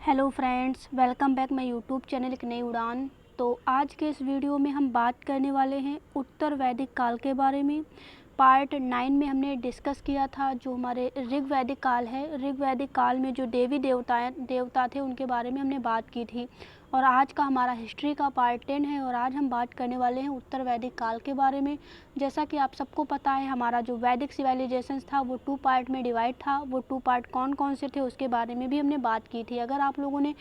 Hello friends, welcome back my YouTube channel एक नई उड़ान। तो आज के इस वीडियो में हम बात करने वाले हैं उत्तर वैदिक काल के बारे में। पार्ट 9 में हमने डिस्कस किया था जो हमारे ऋग वैदिक काल है। ऋग वैदिक काल में जो देवी देवता थे उनके बारे में हमने बात की थी। और आज का हमारा हिस्ट्री का पार्ट 10 है और आज हम बात करने वाले हैं उत्तर वैदिक काल के बारे में। जैसा कि आप सबको पता है, हमारा जो वैदिक सिविलाइजेशन था वो 2 पार्ट में डिवाइड था। वो 2 पार्ट कौन कौन से थे उसके बारे में भी हमने बात की थी। अगर आप लोगों ने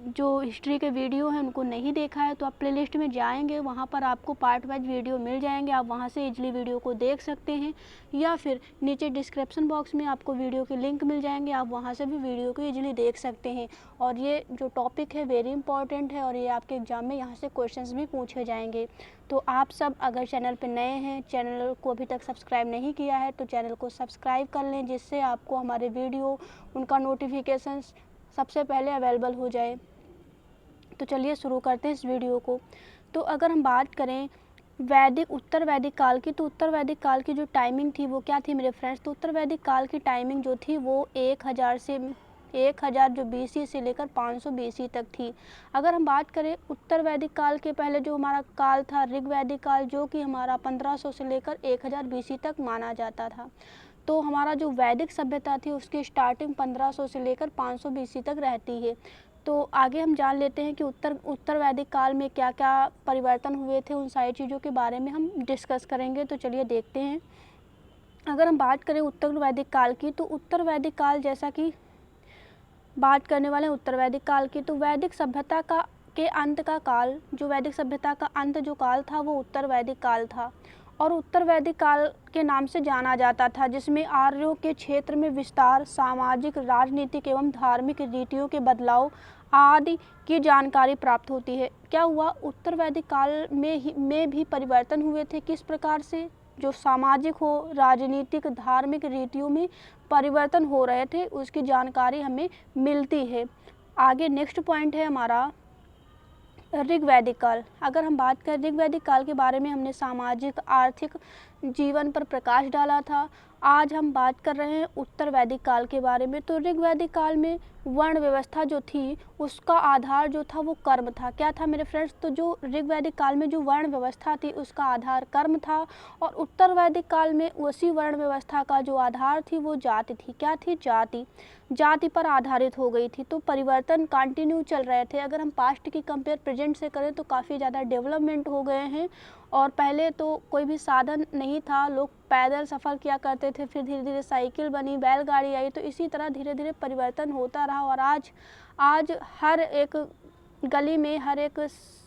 जो हिस्ट्री के वीडियो हैं उनको नहीं देखा है तो आप प्लेलिस्ट में जाएंगे, वहाँ पर आपको पार्ट वाइज वीडियो मिल जाएंगे। आप वहाँ से इजली वीडियो को देख सकते हैं, या फिर नीचे डिस्क्रिप्शन बॉक्स में आपको वीडियो के लिंक मिल जाएंगे, आप वहाँ से भी वीडियो को इजली देख सकते हैं। और ये जो टॉपिक है वेरी इंपॉर्टेंट है और ये आपके एग्जाम में यहाँ से क्वेश्चंस भी पूछे जाएंगे। तो आप सब अगर चैनल पर नए हैं, चैनल को अभी तक सब्सक्राइब नहीं किया है तो चैनल को सब्सक्राइब कर लें, जिससे आपको हमारे वीडियो उनका नोटिफिकेशन सबसे पहले अवेलेबल हो जाए। तो चलिए शुरू करते हैं इस वीडियो को। तो अगर हम बात करें उत्तर वैदिक काल की, तो उत्तर वैदिक काल की जो टाइमिंग थी वो क्या थी मेरे फ्रेंड्स। तो उत्तर वैदिक काल की टाइमिंग जो थी वो 1000 जो BC से लेकर 500 BC तक थी। अगर हम बात करें उत्तर वैदिक काल के पहले जो हमारा काल था ऋग वैदिक काल, जो कि हमारा 1500 से लेकर 1000 BC तक माना जाता था। तो हमारा जो वैदिक सभ्यता थी उसकी स्टार्टिंग 1500 से लेकर 500 BC तक रहती है। तो आगे हम जान लेते हैं कि उत्तर वैदिक काल में क्या क्या परिवर्तन हुए थे, उन सारी चीज़ों के बारे में हम डिस्कस करेंगे। तो चलिए देखते हैं। अगर हम बात करें उत्तर वैदिक काल की, तो उत्तर वैदिक काल जैसा कि बात करने वाले हैं उत्तर वैदिक काल की, तो वैदिक सभ्यता का के अंत का काल, जो वैदिक सभ्यता का अंत जो काल था वो उत्तर वैदिक काल था। और उत्तर वैदिक काल के नाम से जाना जाता था, जिसमें आर्यों के क्षेत्र में विस्तार, सामाजिक, राजनीतिक एवं धार्मिक रीतियों के बदलाव आदि की जानकारी प्राप्त होती है। क्या हुआ, उत्तर वैदिक काल में भी परिवर्तन हुए थे। किस प्रकार से, जो सामाजिक हो, राजनीतिक, धार्मिक रीतियों में परिवर्तन हो रहे थे, उसकी जानकारी हमें मिलती है। आगे नेक्स्ट पॉइंट है हमारा ऋग वैदिक काल। अगर हम बात करें ऋग वैदिक काल के बारे में, हमने सामाजिक आर्थिक जीवन पर प्रकाश डाला था। आज हम बात कर रहे हैं उत्तर वैदिक काल के बारे में। तो ऋग वैदिक काल में वर्ण व्यवस्था जो थी उसका आधार जो था वो कर्म था। क्या था मेरे फ्रेंड्स, तो जो ऋग वैदिक काल में जो वर्ण व्यवस्था थी उसका आधार कर्म था, और उत्तर वैदिक काल में उसी वर्ण व्यवस्था का जो आधार थी वो जाति थी। क्या थी, जाति पर आधारित हो गई थी। तो परिवर्तन कंटिन्यू चल रहे थे। अगर हम पास्ट की कंपेयर प्रेजेंट से करें तो काफ़ी ज़्यादा डेवलपमेंट हो गए हैं। और पहले तो कोई भी साधन नहीं था, लोग पैदल सफ़र किया करते थे, फिर धीरे धीरे साइकिल बनी, बैलगाड़ी आई, तो इसी तरह धीरे धीरे परिवर्तन होता रहा। और आज हर एक गली में, हर एक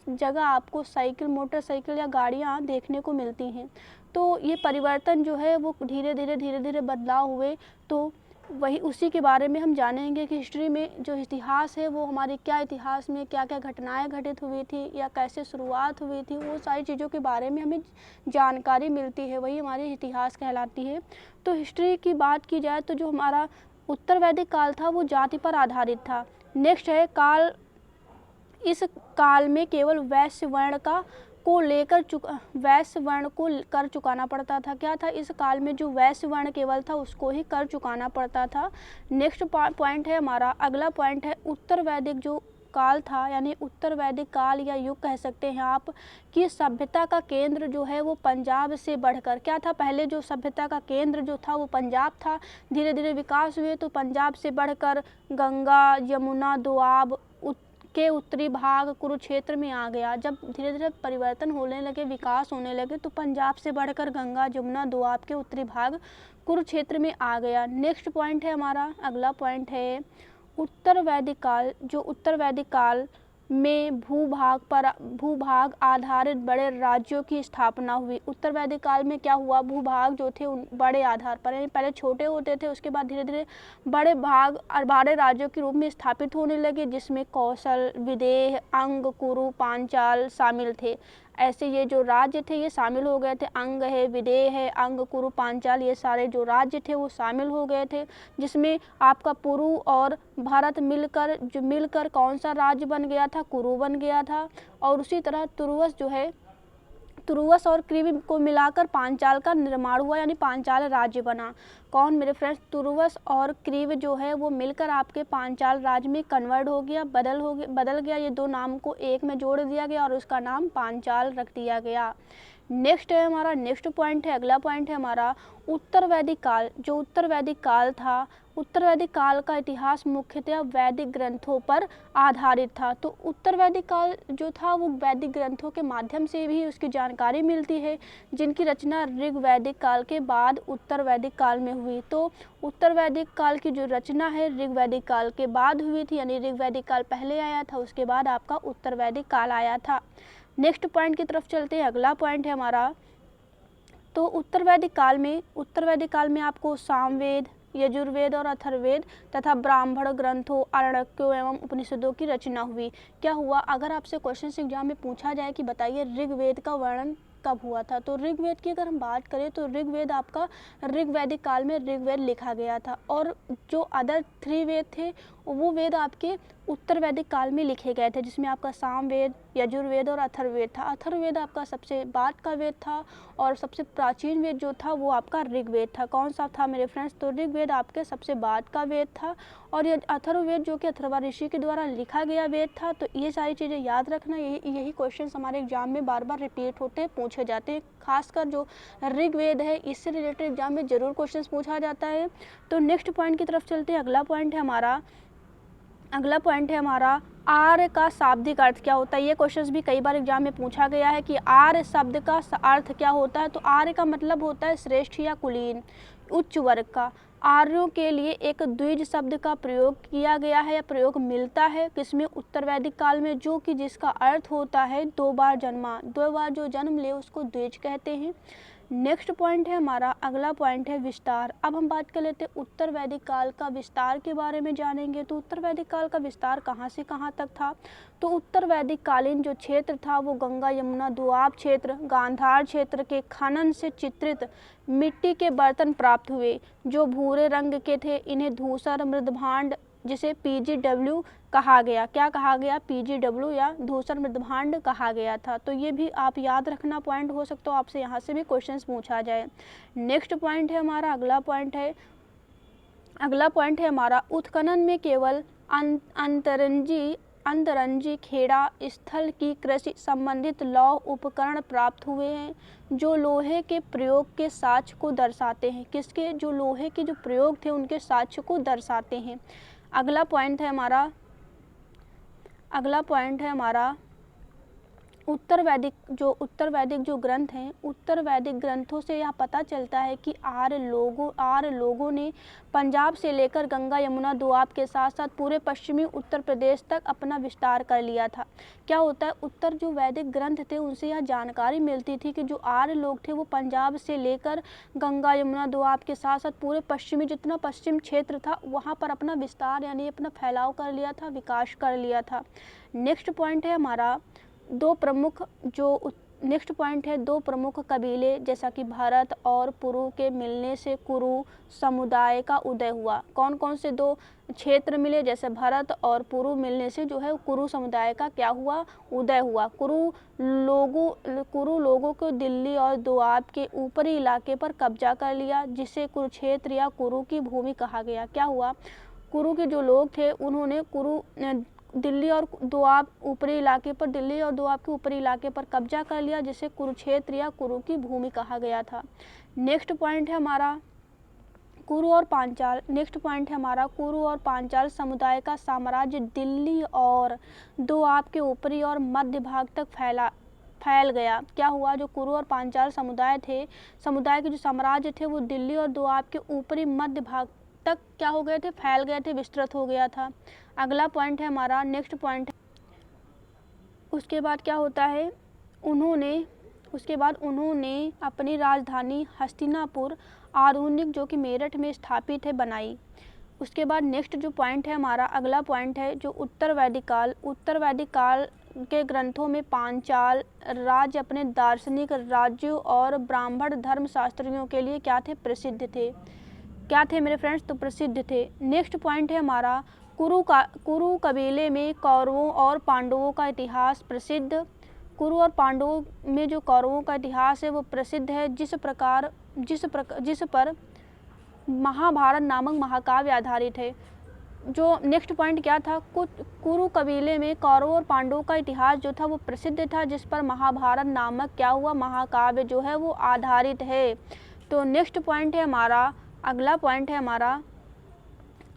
जगह आपको साइकिल, मोटरसाइकिल या गाड़ियाँ देखने को मिलती हैं। तो ये परिवर्तन जो है वो धीरे धीरे बदलाव हुए। तो वही उसी के बारे में हम जानेंगे कि हिस्ट्री में जो इतिहास है वो हमारी क्या, इतिहास में क्या क्या घटनाएं घटित हुई थी या कैसे शुरुआत हुई थी, वो सारी चीज़ों के बारे में हमें जानकारी मिलती है, वही हमारी इतिहास कहलाती है। तो हिस्ट्री की बात की जाए तो जो हमारा उत्तर वैदिक काल था वो जाति पर आधारित था। नेक्स्ट है काल। इस काल में केवल वैश्य वर्ण को कर चुकाना पड़ता था। क्या था, इस काल में जो वैश्य वर्ण केवल था उसको ही कर चुकाना पड़ता था। नेक्स्ट पॉइंट है हमारा, अगला पॉइंट है उत्तर वैदिक जो काल था, यानी उत्तर वैदिक काल या युग कह सकते हैं आप, कि सभ्यता का केंद्र जो है वो पंजाब से बढ़कर क्या था, पहले जो सभ्यता का केंद्र जो था वो पंजाब था। धीरे धीरे विकास हुए तो पंजाब से बढ़कर गंगा, यमुना, दोआब के उत्तरी भाग कुरुक्षेत्र में आ गया। जब धीरे धीरे परिवर्तन होने लगे, विकास होने लगे, तो पंजाब से बढ़कर गंगा, जमुना, दोआब के उत्तरी भाग कुरुक्षेत्र में आ गया। नेक्स्ट पॉइंट है हमारा, अगला पॉइंट है उत्तर वैदिक काल। जो उत्तर वैदिक काल में भूभाग आधारित बड़े राज्यों की स्थापना हुई। उत्तर वैदिक काल में क्या हुआ, भूभाग जो थे उन बड़े आधार पर, यानी पहले छोटे होते थे, उसके बाद धीरे धीरे बड़े भाग और बड़े राज्यों के रूप में स्थापित होने लगे, जिसमें कौशल, विदेह, अंग, कुरु, पांचाल शामिल थे। ऐसे ये जो राज्य थे ये शामिल हो गए थे। अंग है, विदेह है, अंग, कुरु, पांचाल, ये सारे जो राज्य थे वो शामिल हो गए थे, जिसमें आपका पुरु और भारत मिलकर कौन सा राज्य बन गया था, कुरु बन गया था। और उसी तरह तुरुवस जो है तुरुवस और क्रीव को मिलाकर पांचाल का निर्माण हुआ, यानी पांचाल राज्य बना। कौन मेरे फ्रेंड्स? तुरुवस और क्रीव जो है वो मिलकर आपके पांचाल राज्य में कन्वर्ट हो गया, बदल गया। ये दो नाम को एक में जोड़ दिया गया और उसका नाम पांचाल रख दिया गया। नेक्स्ट है हमारा, नेक्स्ट पॉइंट है, अगला पॉइंट है हमारा उत्तर वैदिक काल। जो उत्तर वैदिक काल था, उत्तर वैदिक काल का इतिहास मुख्यतः वैदिक ग्रंथों पर आधारित था। तो उत्तर वैदिक काल जो था वो वैदिक ग्रंथों के माध्यम से भी उसकी जानकारी मिलती है, जिनकी रचना ऋग वैदिक काल के बाद उत्तर वैदिक काल में हुई। तो उत्तर वैदिक काल की जो रचना है ऋग वैदिक काल के बाद हुई थी, यानी ऋग वैदिक काल पहले आया था, उसके बाद आपका उत्तर वैदिक काल आया था। नेक्स्ट पॉइंट की तरफ चलते हैं। अगला पॉइंट है हमारा, तो उत्तर वैदिक काल में आपको सामवेद, यजुर्वेद और अथर्ववेद तथा ब्राह्मण ग्रंथों, आरण्यकों एवं उपनिषदों की रचना हुई। क्या हुआ? अगर आपसे क्वेश्चन एग्जाम में पूछा जाए कि बताइए ऋग्वेद का वर्णन कब हुआ था, तो ऋग्वेद की अगर हम बात करें तो ऋग्वेद आपका ऋग वैदिक काल में ऋग्वेद लिखा गया था, और जो अदर 3 वेद थे वो वेद आपके उत्तर वैदिक काल में लिखे गए थे, जिसमें आपका सामवेद, यजुर्वेद और अथर्ववेद था। अथर्ववेद आपका सबसे बाद का वेद था और सबसे प्राचीन वेद जो था वो आपका ऋग्वेद था। कौन सा था मेरे फ्रेंड्स? तो ऋग्वेद आपके सबसे बाद का वेद था, और ये अथर्ववेद जो कि अथर्वा ऋषि के द्वारा लिखा गया वेद था। तो ये सारी चीज़ें याद रखना, यही क्वेश्चन हमारे एग्जाम में बार बार रिपीट होते पूछे जाते हैं। खासकर जो ऋग्वेद है इससे रिलेटेड एग्जाम में जरूर क्वेश्चन पूछा जाता है। तो नेक्स्ट पॉइंट की तरफ चलते हैं। अगला पॉइंट है हमारा आर्य का शाब्दिक अर्थ क्या होता है। ये क्वेश्चंस भी कई बार एग्जाम में पूछा गया है कि आर्य शब्द का अर्थ क्या होता है। तो आर्य का मतलब होता है श्रेष्ठ या कुलीन, उच्च वर्ग का। आर्यों के लिए एक द्विज शब्द का प्रयोग किया गया है या प्रयोग मिलता है किसमें? उत्तर वैदिक काल में, जो कि जिसका अर्थ होता है 2 बार जन्मा, 2 बार जो जन्म ले उसको द्विज कहते हैं। नेक्स्ट पॉइंट है हमारा, अगला पॉइंट है विस्तार। अब हम बात कर लेते हैं उत्तर वैदिक काल का विस्तार के बारे में जानेंगे। तो उत्तर वैदिक काल का विस्तार कहाँ से कहाँ तक था? तो उत्तर वैदिक कालीन जो क्षेत्र था वो गंगा यमुना दोआब क्षेत्र, गांधार क्षेत्र के खनन से चित्रित मिट्टी के बर्तन प्राप्त हुए, जो भूरे रंग के थे। इन्हें धूसर मृदभांड, जिसे PGW कहा गया। क्या कहा गया? PGW या धूसर मृदभांड कहा गया था। तो ये भी आप याद रखना पॉइंट, हो सकता है आपसे यहाँ से भी क्वेश्चंस पूछा जाए। नेक्स्ट पॉइंट है हमारा, अगला पॉइंट है हमारा उत्खनन में केवल अंतरंजी खेड़ा स्थल की कृषि संबंधित लौह उपकरण प्राप्त हुए हैं, जो लोहे के प्रयोग के साक्ष्य को दर्शाते हैं। किसके? जो लोहे के जो प्रयोग थे उनके साक्ष्य को दर्शाते हैं। अगला पॉइंट है हमारा उत्तर वैदिक जो ग्रंथ हैं, उत्तर वैदिक ग्रंथों से यह पता चलता है कि आर्य लोगों ने पंजाब से लेकर गंगा यमुना दोआब के साथ साथ पूरे पश्चिमी उत्तर प्रदेश तक अपना विस्तार कर लिया था। क्या होता है? उत्तर जो वैदिक ग्रंथ थे उनसे यह जानकारी मिलती थी कि जो आर्य लोग थे वो पंजाब से लेकर गंगा यमुना दोआब के साथ साथ पूरे पश्चिमी जितना पश्चिम क्षेत्र था वहाँ पर अपना विस्तार यानी अपना फैलाव कर लिया था, विकास कर लिया था। नेक्स्ट पॉइंट है हमारा दो प्रमुख कबीले, जैसा कि भरत और पुरु के मिलने से कुरु समुदाय का उदय हुआ। कौन कौन से 2 क्षेत्र मिले? जैसे भरत और पुरु मिलने से जो है कुरु समुदाय का क्या हुआ? उदय हुआ। कुरु लोगों को दिल्ली और दोआब के ऊपरी इलाके पर कब्जा कर लिया, जिसे कुरुक्षेत्र या कुरु की भूमि कहा गया। क्या हुआ? कुरु के जो लोग थे उन्होंने दिल्ली और दोआब के ऊपरी इलाके पर कब्जा कर लिया, जिसे कुरुक्षेत्र या कुरु की भूमि कहा गया था। नेक्स्ट पॉइंट है हमारा कुरु और पांचाल समुदाय का साम्राज्य दिल्ली और दोआब के ऊपरी और मध्य भाग तक फैल गया। क्या हुआ? जो कुरु और पांचाल समुदाय के जो साम्राज्य थे वो दिल्ली और दोआब के ऊपरी मध्य भाग तक क्या हो गए थे? फैल गए थे, विस्तृत हो गया था। अगला पॉइंट है हमारा, नेक्स्ट पॉइंट। उसके बाद क्या होता है? उन्होंने अपनी राजधानी हस्तिनापुर आधुनिक जो कि मेरठ में स्थापित है बनाई। उसके बाद नेक्स्ट जो पॉइंट है हमारा, अगला पॉइंट है जो उत्तर वैदिक काल के ग्रंथों में पांचाल राज्य अपने दार्शनिक राज्यों और ब्राह्मण धर्मशास्त्रियों के लिए क्या थे? प्रसिद्ध थे। क्या थे मेरे फ्रेंड्स? तो प्रसिद्ध थे। नेक्स्ट पॉइंट है हमारा कुरु कबीले में कौरवों और पांडवों का इतिहास प्रसिद्ध। कुरु और पांडवों में जो कौरवों का इतिहास है वो प्रसिद्ध है, जिस पर महाभारत नामक महाकाव्य आधारित है। जो नेक्स्ट पॉइंट क्या था, कुरु कबीले में कौरवों और पांडवों का इतिहास जो था वो प्रसिद्ध था, जिस पर महाभारत नामक क्या हुआ, महाकाव्य जो है वो आधारित है। तो नेक्स्ट पॉइंट है हमारा, अगला पॉइंट है हमारा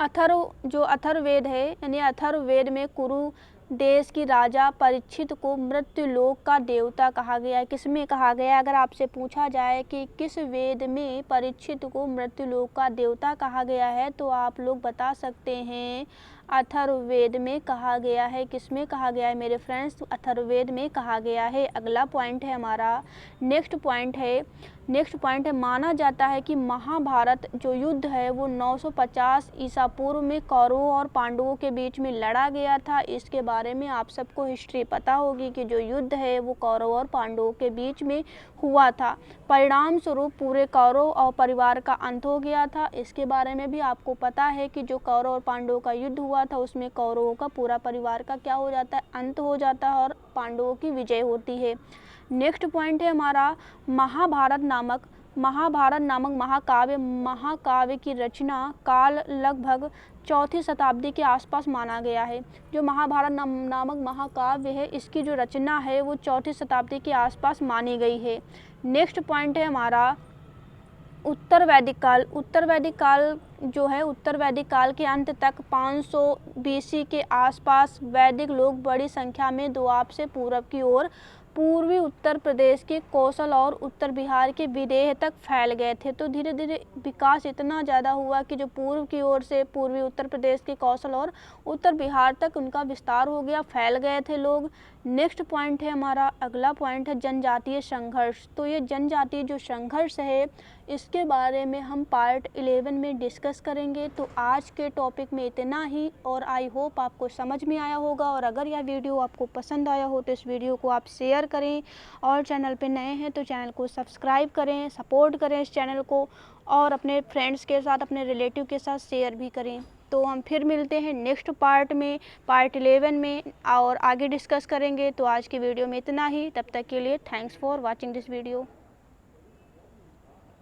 अथर्ववेद है, यानी अथर्ववेद में कुरु देश की राजा परीक्षित को मृत्युलोक का देवता कहा गया है। किसमें कहा गया है? अगर आपसे पूछा जाए कि किस वेद में परीक्षित को मृत्युलोक का देवता कहा गया है, तो आप लोग बता सकते हैं अथर्ववेद में कहा गया है। किसमें कहा गया है मेरे फ्रेंड्स? अथर्ववेद में कहा गया है। अगला पॉइंट है हमारा, नेक्स्ट पॉइंट है माना जाता है कि महाभारत जो युद्ध है वो 950 ईसा पूर्व में कौरवों और पांडवों के बीच में लड़ा गया था। इसके बारे में आप सबको हिस्ट्री पता होगी कि जो युद्ध है वो कौरवों और पांडवों के बीच में हुआ था। परिणाम स्वरूप पूरे कौरव और परिवार का अंत हो गया था। इसके बारे में भी आपको पता है कि जो कौरव और पांडवों का युद्ध हुआ था उसमें कौरवों का पूरा परिवार का क्या हो जाता है, अंत हो जाता है और पांडवों की विजय होती है। नेक्स्ट पॉइंट है हमारा महाभारत नामक महाकाव्य की रचना काल लगभग 4वीं शताब्दी के आसपास माना गया है। जो महाभारत नामक महाकाव्य है इसकी जो रचना है वो 4वीं शताब्दी के आसपास मानी गई है। नेक्स्ट पॉइंट है हमारा उत्तर वैदिक काल जो है, उत्तर वैदिक काल के अंत तक 500 BC के आसपास वैदिक लोग बड़ी संख्या में दोआब से पूर्व की ओर पूर्वी उत्तर प्रदेश के कौशल और उत्तर बिहार के विदेह तक फैल गए थे। तो धीरे धीरे विकास इतना ज़्यादा हुआ कि जो पूर्व की ओर से पूर्वी उत्तर प्रदेश के कौशल और उत्तर बिहार तक उनका विस्तार हो गया, फैल गए थे लोग। नेक्स्ट पॉइंट है हमारा, अगला पॉइंट है जनजातीय संघर्ष। तो ये जनजातीय जो संघर्ष है इसके बारे में हम पार्ट 11 में डिस्कस करेंगे। तो आज के टॉपिक में इतना ही, और आई होप आपको समझ में आया होगा। और अगर यह वीडियो आपको पसंद आया हो तो इस वीडियो को आप शेयर करें, और चैनल पे नए हैं तो चैनल को सब्सक्राइब करें, सपोर्ट करें इस चैनल को, और अपने फ्रेंड्स के साथ, अपने रिलेटिव के साथ शेयर भी करें। तो हम फिर मिलते हैं नेक्स्ट पार्ट में, पार्ट 11 में, और आगे डिस्कस करेंगे। तो आज की वीडियो में इतना ही, तब तक के लिए thanks for watching this video.